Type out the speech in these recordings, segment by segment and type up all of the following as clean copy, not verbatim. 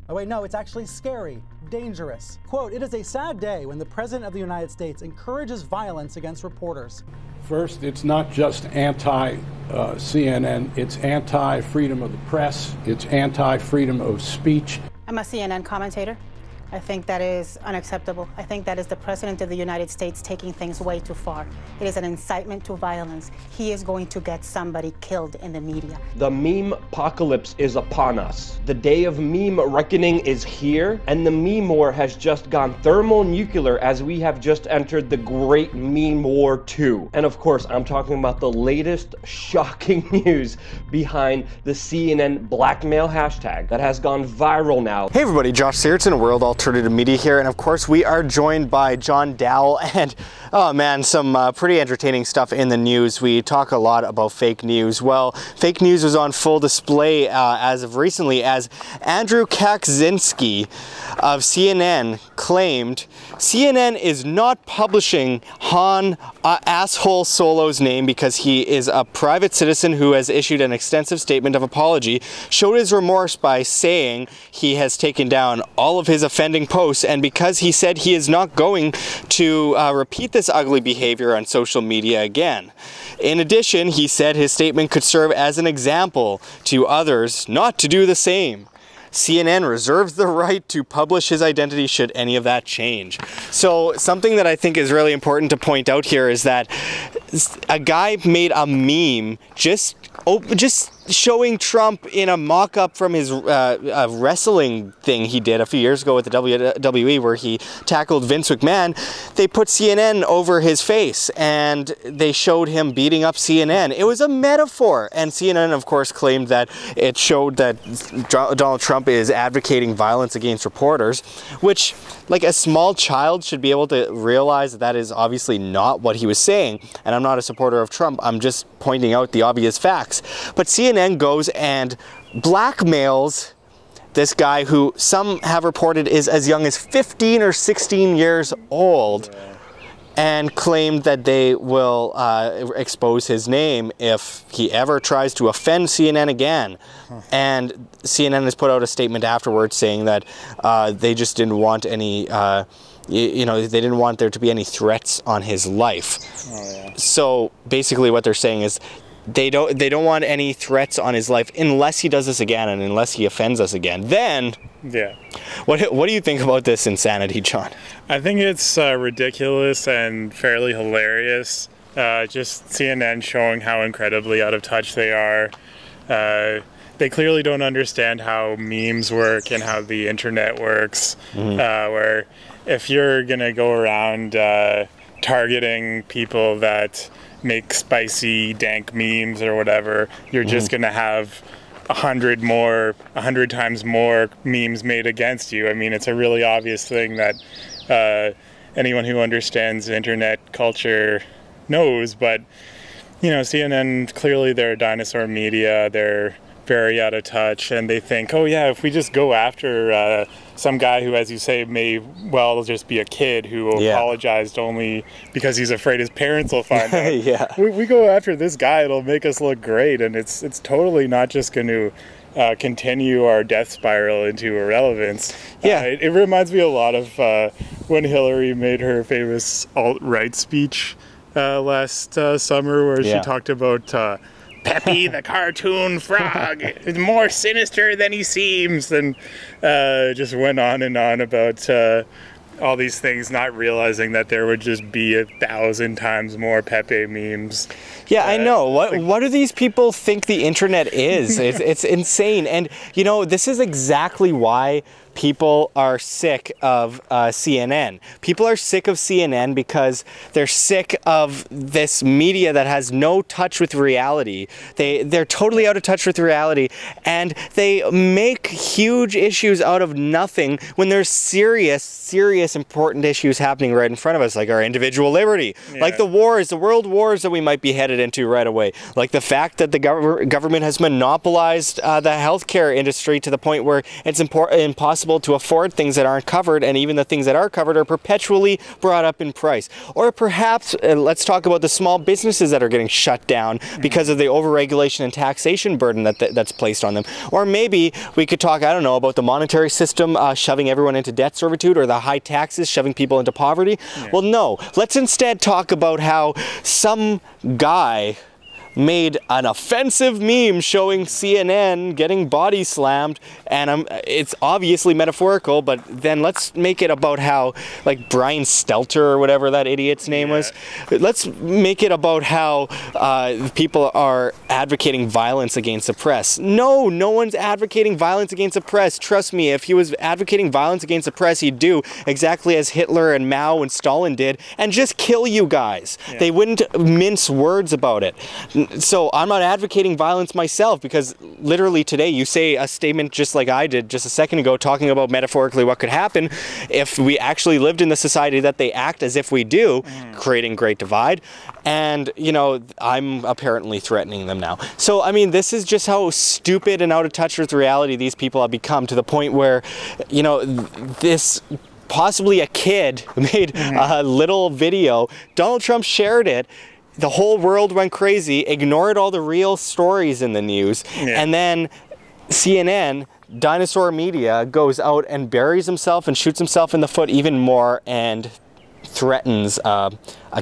Oh wait, no, it's actually scary, dangerous. Quote, "It is a sad day when the President of the United States encourages violence against reporters." First, it's not just anti-CNN, it's anti-freedom of the press, it's anti-freedom of speech. I'm a CNN commentator. I think that is unacceptable. I think that is the President of the United States taking things way too far. It is an incitement to violence. He is going to get somebody killed in the media. The meme apocalypse is upon us. The day of meme reckoning is here, and the meme war has just gone thermonuclear as we have just entered the Great Meme War 2. And of course, I'm talking about the latest shocking news behind the CNN blackmail hashtag that has gone viral now. Hey everybody, Josh Sigurdson, World Alternative Media here, and of course we are joined by John Doull, and oh man, some pretty entertaining stuff in the news. We talk a lot about fake news. Well, fake news was on full display as of recently, as Andrew Kaczynski of CNN claimed CNN is not publishing Han Asshole Solo's name because he is a private citizen who has issued an extensive statement of apology, showed his remorse by saying he has taken down all of his offending posts, and because he said he is not going to repeat this ugly behavior on social media again. In addition, he said his statement could serve as an example to others not to do the same. CNN reserves the right to publish his identity should any of that change. So something that I think is really important to point out here is that a guy made a meme just showing Trump in a mock-up from his wrestling thing he did a few years ago with the WWE, where he tackled Vince McMahon. They put CNN over his face and they showed him beating up CNN. It was a metaphor, and CNN of course claimed that it showed that Donald Trump is advocating violence against reporters, which, like, a small child should be able to realize that that is obviously not what he was saying. And I'm not a supporter of Trump, I'm just pointing out the obvious facts. But CNN goes and blackmails this guy who some have reported is as young as 15 or 16 years old, and claimed that they will expose his name if he ever tries to offend CNN again. And CNN has put out a statement afterwards saying that they just didn't want any, you know, they didn't want there to be any threats on his life. So basically what they're saying is they don't want any threats on his life unless he does this again and unless he offends us again. Then, yeah. What do you think about this insanity, John? I think it's ridiculous and fairly hilarious. Just CNN showing how incredibly out of touch they are. They clearly don't understand how memes work and how the internet works. Where if you're gonna go around targeting people that make spicy, dank memes or whatever, you're just gonna have 100 times more memes made against you. I mean, it's a really obvious thing that anyone who understands internet culture knows, but you know, CNN, clearly they're dinosaur media, they're very out of touch, and they think, oh yeah, if we just go after some guy who, as you say, may well just be a kid who apologized only because he's afraid his parents will find out. We go after this guy, it'll make us look great, and it's totally not just going to continue our death spiral into irrelevance. It reminds me a lot of when Hillary made her famous alt-right speech last summer, where she talked about Peppy the cartoon frog is more sinister than he seems, and just went on and on about all these things, not realizing that there would just be 1,000 times more Pepe memes. Yeah, I know. What do these people think the internet is? It's insane. And you know, this is exactly why people are sick of CNN. People are sick of CNN because they're sick of this media that has no touch with reality. They're totally out of touch with reality, and they make huge issues out of nothing when there's serious serious, important issues happening right in front of us, like our individual liberty, like the wars, the world wars that we might be headed into right away, like the fact that the government has monopolized the healthcare industry to the point where it's impossible to afford things that aren't covered, and even the things that are covered are perpetually brought up in price. Or perhaps, let's talk about the small businesses that are getting shut down because of the overregulation and taxation burden that's placed on them. Or maybe we could talk, I don't know, about the monetary system shoving everyone into debt servitude, or the high taxes shoving people into poverty. Well, no. Let's instead talk about how some guy made an offensive meme showing CNN getting body slammed, and it's obviously metaphorical, but then let's make it about how, like, Brian Stelter or whatever that idiot's name was, let's make it about how people are advocating violence against the press. No, no one's advocating violence against the press. Trust me, if he was advocating violence against the press, he'd do exactly as Hitler and Mao and Stalin did and just kill you guys. They wouldn't mince words about it. So I'm not advocating violence myself, because literally today you say a statement just like I did just a second ago, talking about metaphorically what could happen if we actually lived in the society that they act as if we do, creating great divide. And, you know, I'm apparently threatening them now. So, I mean, this is just how stupid and out of touch with reality these people have become, to the point where, you know, this... possibly a kid made a little video, Donald Trump shared it, the whole world went crazy, ignored all the real stories in the news, and then CNN, dinosaur media, goes out and buries himself and shoots himself in the foot even more and threatens a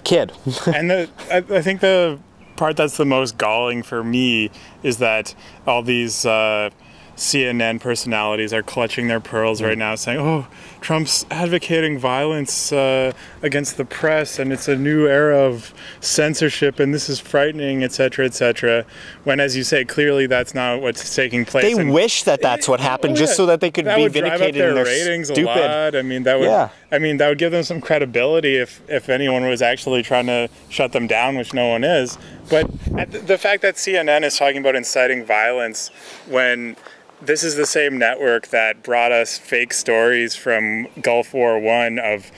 kid. And I think the part that's the most galling for me is that all these CNN personalities are clutching their pearls right now, saying, oh, Trump's advocating violence against the press, and it's a new era of censorship, and this is frightening, etc., etc. When, as you say, clearly that's not what's taking place. They wish that that's what happened, just so that they could be vindicated in their ratings stupid. A lot. I mean, that would. I mean, that would give them some credibility if anyone was actually trying to shut them down, which no one is. But the fact that CNN is talking about inciting violence when this is the same network that brought us fake stories from Gulf War I of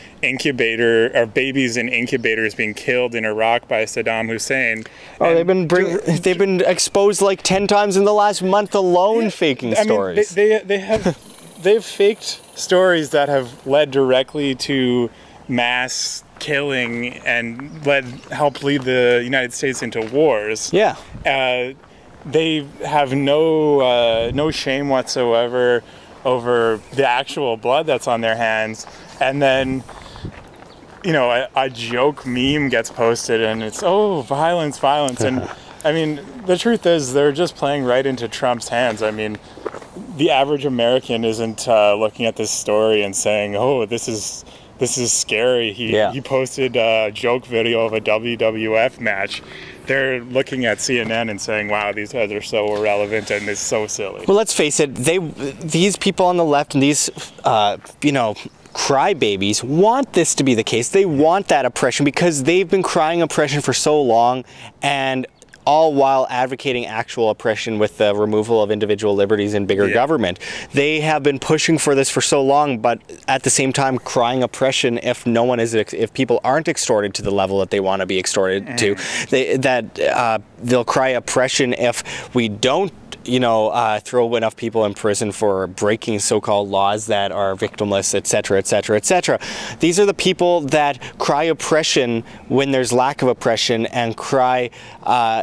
babies in incubators being killed in Iraq by Saddam Hussein. Oh, they've been exposed like 10 times in the last month alone, faking stories. They've faked stories that have led directly to mass killing and helped lead the United States into wars. They have no shame whatsoever over the actual blood that's on their hands. And then, you know, a joke meme gets posted and it's, oh, violence, violence. And I mean, the truth is they're just playing right into Trump's hands. I mean, the average American isn't looking at this story and saying, oh, this is scary. He posted a joke video of a WWF match. They're looking at CNN and saying, wow, these guys are so irrelevant and it's so silly. Well, let's face it, these people on the left and these, you know, crybabies want this to be the case. They want that oppression because they've been crying oppression for so long, and all while advocating actual oppression with the removal of individual liberties and bigger government. They have been pushing for this for so long, but at the same time crying oppression if people aren't extorted to the level that they want to be extorted to. They'll cry oppression if we don't, you know, throw enough people in prison for breaking so-called laws that are victimless, etc., etc., etc. These are the people that cry oppression when there's lack of oppression, and cry,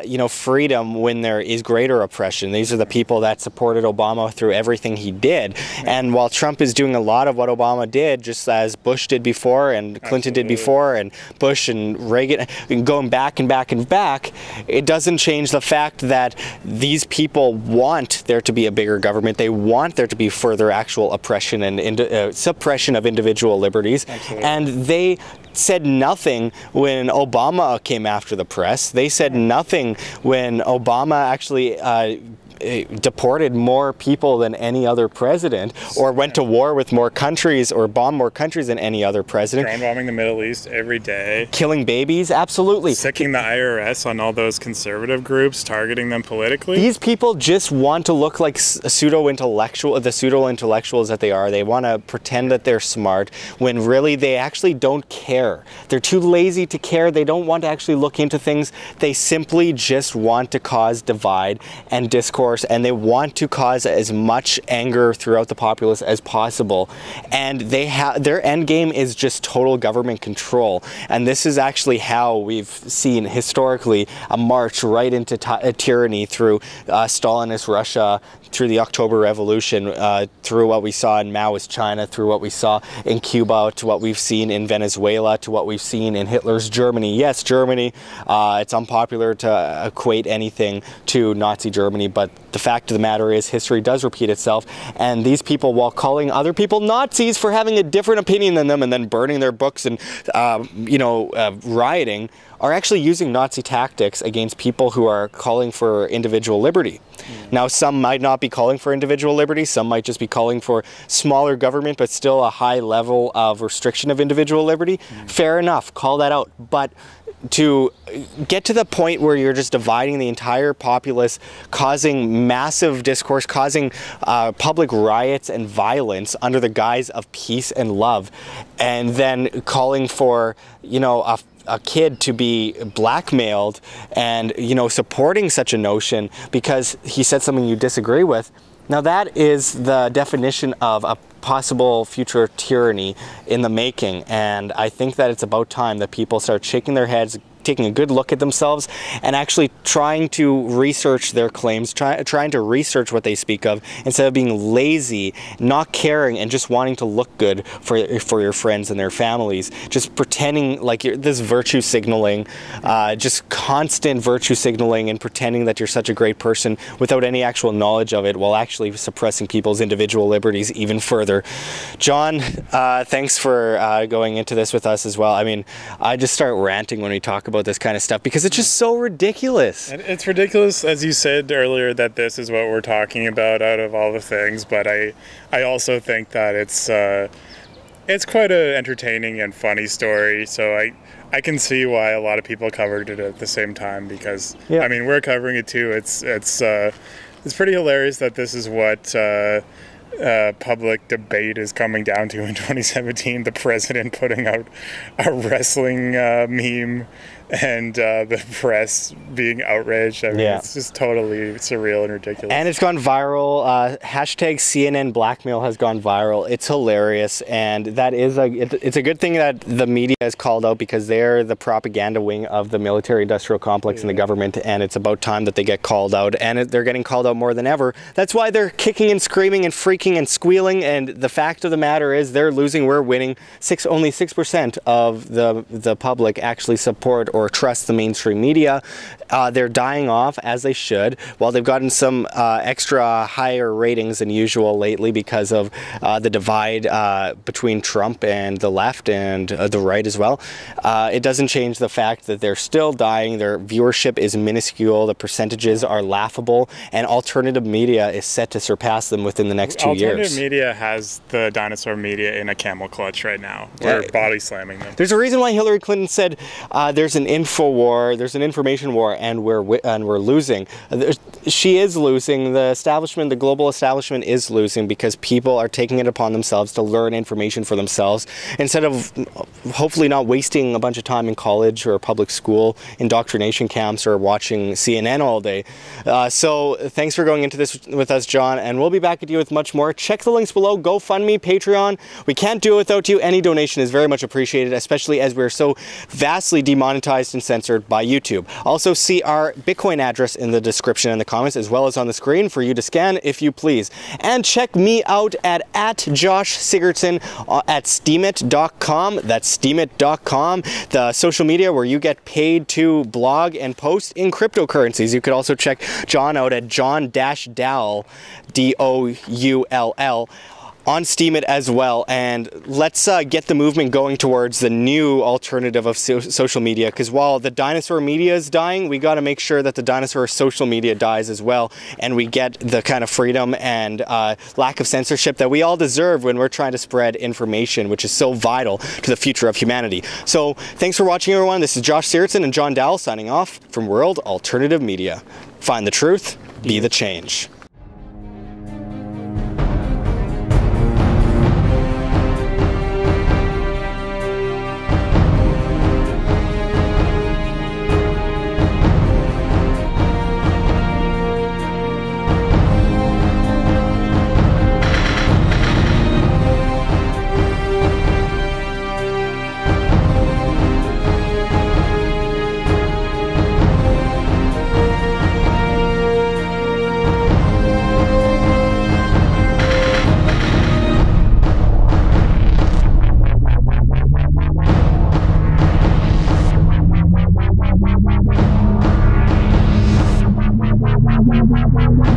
you know, freedom when there is greater oppression. These are the people that supported Obama through everything he did. And while Trump is doing a lot of what Obama did, just as Bush did before, and Clinton did before, and Bush and Reagan, and going back and back and back, it doesn't change the fact that these people want there to be a bigger government. They want there to be further actual oppression and suppression of individual liberties. And they said nothing when Obama came after the press. They said nothing when Obama actually deported more people than any other president, or went to war with more countries, or bombed more countries than any other president. Drone bombing the Middle East every day. Killing babies, absolutely. Sicking the IRS on all those conservative groups, targeting them politically. These people just want to look like the pseudo-intellectuals that they are. They want to pretend that they're smart when really they actually don't care. They're too lazy to care. They don't want to actually look into things. They simply just want to cause divide and discourse, and they want to cause as much anger throughout the populace as possible. And their end game is just total government control. And this is actually how we've seen historically a march right into tyranny through Stalinist Russia, through the October Revolution, through what we saw in Maoist China, through what we saw in Cuba, to what we've seen in Venezuela, to what we've seen in Hitler's Germany. Yes, Germany, it's unpopular to equate anything to Nazi Germany, but the fact of the matter is history does repeat itself, and these people, while calling other people Nazis for having a different opinion than them and then burning their books and rioting, are actually using Nazi tactics against people who are calling for individual liberty. Now, some might not be calling for individual liberty, some might just be calling for smaller government, but still a high level of restriction of individual liberty. Fair enough, call that out. But to get to the point where you're just dividing the entire populace, causing massive discourse, causing public riots and violence under the guise of peace and love, and then calling for, a kid to be blackmailed and, supporting such a notion because he said something you disagree with. Now that is the definition of a possible future tyranny in the making, and I think that it's about time that people start shaking their heads, taking a good look at themselves, and actually trying to research their claims, trying to research what they speak of, instead of being lazy, not caring, and just wanting to look good for your friends and their families. Just pretending like this virtue signaling, just constant virtue signaling and pretending that you're such a great person without any actual knowledge of it, while actually suppressing people's individual liberties even further. John, thanks for going into this with us as well. I mean, I just start ranting when we talk about this kind of stuff because it's just so ridiculous. It's ridiculous, as you said earlier, that this is what we're talking about out of all the things, but I also think that it's quite an entertaining and funny story, so I can see why a lot of people covered it at the same time, because I mean, we're covering it too. It's pretty hilarious that this is what public debate is coming down to in 2017. The president putting out a wrestling meme and the press being outraged. I mean, it's just totally surreal and ridiculous. And it's gone viral. Hashtag CNN blackmail has gone viral. It's hilarious, and that is it's a good thing that the media is called out, because they're the propaganda wing of the military-industrial complex and the government, and it's about time that they get called out, and they're getting called out more than ever. That's why they're kicking and screaming and freaking and squealing, and the fact of the matter is they're losing, we're winning. Only 6% of the public actually support or trust the mainstream media. They're dying off, as they should. While they've gotten some extra higher ratings than usual lately because of the divide between Trump and the left and the right as well, it doesn't change the fact that they're still dying. Their viewership is minuscule, the percentages are laughable, and alternative media is set to surpass them within the next 2 years. Alternative media has the dinosaur media in a camel clutch right now. We're body slamming them. There's a reason why Hillary Clinton said there's an info war, there's an information war, and we're losing. She is losing. The establishment, the global establishment, is losing because people are taking it upon themselves to learn information for themselves instead of hopefully not wasting a bunch of time in college or public school indoctrination camps or watching CNN all day. So thanks for going into this with us, John, and we'll be back at you with much more. Check the links below. GoFundMe, Patreon. We can't do it without you. Any donation is very much appreciated, especially as we're so vastly demonetized and censored by YouTube. Also, see our Bitcoin address in the description and the comments, as well as on the screen for you to scan if you please. And check me out at Josh Sigurdson at steemit.com. That's steemit.com, the social media where you get paid to blog and post in cryptocurrencies. You could also check John out at John-Doull, D-O-U-L-L. on Steam it as well, and let's get the movement going towards the new alternative of social media, because while the dinosaur media is dying, we got to make sure that the dinosaur social media dies as well, and we get the kind of freedom and lack of censorship that we all deserve when we're trying to spread information, which is so vital to the future of humanity. So thanks for watching, everyone. This is Josh Sigurdson and John Doull signing off from World Alternative Media. Find the truth, be the change. Wow.